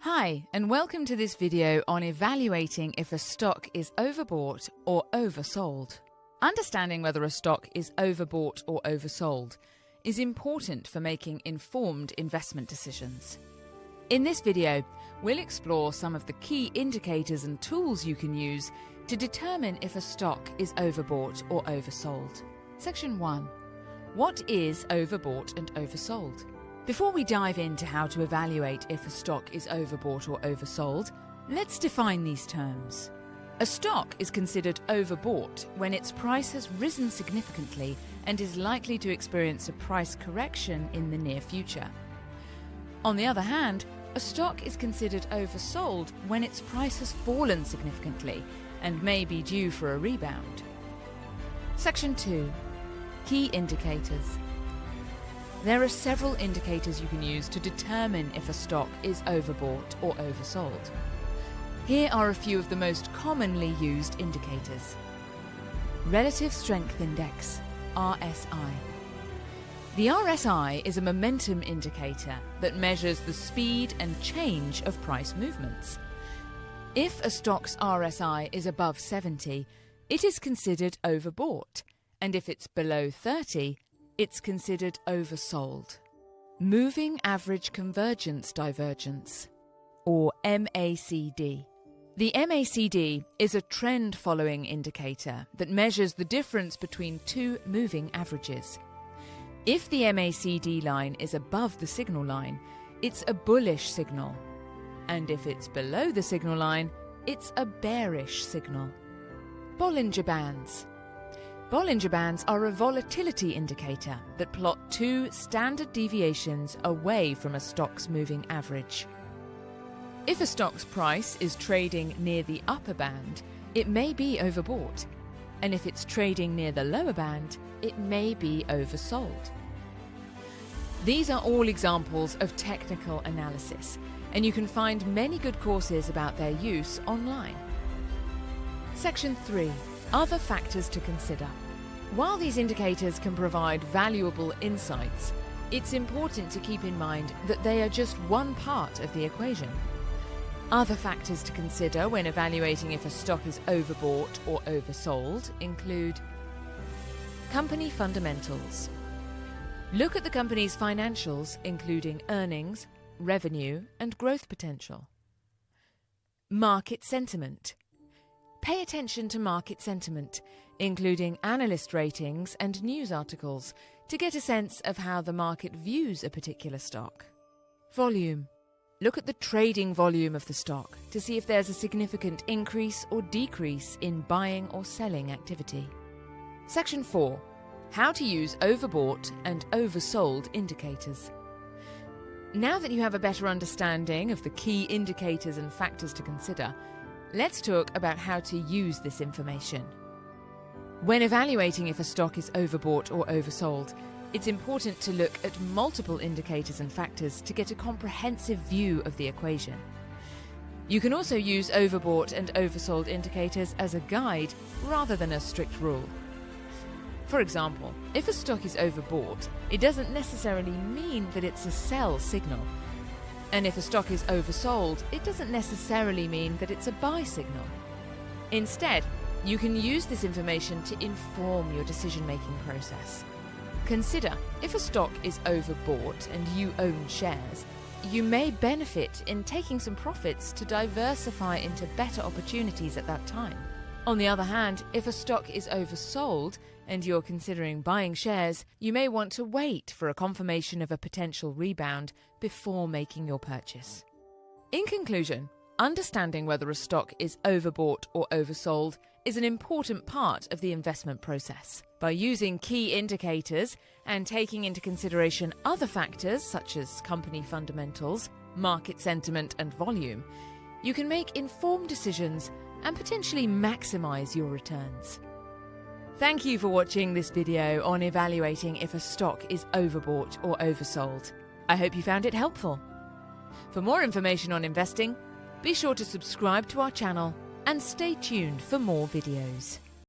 Hi, and welcome to this video on evaluating if a stock is overbought or oversold. Understanding whether a stock is overbought or oversold is important for making informed investment decisions. In this video, we'll explore some of the key indicators and tools you can use to determine if a stock is overbought or oversold. Section 1. What is overbought and oversold? Before we dive into how to evaluate if a stock is overbought or oversold, let's define these terms. A stock is considered overbought when its price has risen significantly and is likely to experience a price correction in the near future. On the other hand, a stock is considered oversold when its price has fallen significantly and may be due for a rebound. Section 2. Key indicators. There are several indicators you can use to determine if a stock is overbought or oversold. Here are a few of the most commonly used indicators. Relative Strength Index, RSI. The RSI is a momentum indicator that measures the speed and change of price movements. If a stock's RSI is above 70, it is considered overbought, and if it's below 30, it's considered oversold. Moving Average Convergence Divergence, or MACD. The MACD is a trend-following indicator that measures the difference between two moving averages. If the MACD line is above the signal line, it's a bullish signal, and if it's below the signal line, it's a bearish signal. Bollinger Bands. Bollinger Bands are a volatility indicator that plot two standard deviations away from a stock's moving average. If a stock's price is trading near the upper band, it may be overbought, and if it's trading near the lower band, it may be oversold. These are all examples of technical analysis, and you can find many good courses about their use online. Section 3. Other factors to consider. While these indicators can provide valuable insights, it's important to keep in mind that they are just one part of the equation. Other factors to consider when evaluating if a stock is overbought or oversold include company fundamentals. Look at the company's financials, including earnings, revenue, and growth potential. Market sentiment. Pay attention to market sentiment, including analyst ratings and news articles, to get a sense of how the market views a particular stock. Volume. Look at the trading volume of the stock to see if there's a significant increase or decrease in buying or selling activity. Section 4. How to use overbought and oversold indicators. Now that you have a better understanding of the key indicators and factors to consider, let's talk about how to use this information. When evaluating if a stock is overbought or oversold, it's important to look at multiple indicators and factors to get a comprehensive view of the equation. You can also use overbought and oversold indicators as a guide rather than a strict rule. For example, if a stock is overbought, it doesn't necessarily mean that it's a sell signal. And if a stock is oversold, it doesn't necessarily mean that it's a buy signal. Instead, you can use this information to inform your decision-making process. Consider, if a stock is overbought and you own shares, you may benefit in taking some profits to diversify into better opportunities at that time. On the other hand, if a stock is oversold and you're considering buying shares, you may want to wait for a confirmation of a potential rebound before making your purchase. In conclusion, understanding whether a stock is overbought or oversold is an important part of the investment process. By using key indicators and taking into consideration other factors such as company fundamentals, market sentiment, and volume, you can make informed decisions and potentially maximize your returns. Thank you for watching this video on evaluating if a stock is overbought or oversold. I hope you found it helpful. For more information on investing, be sure to subscribe to our channel and stay tuned for more videos.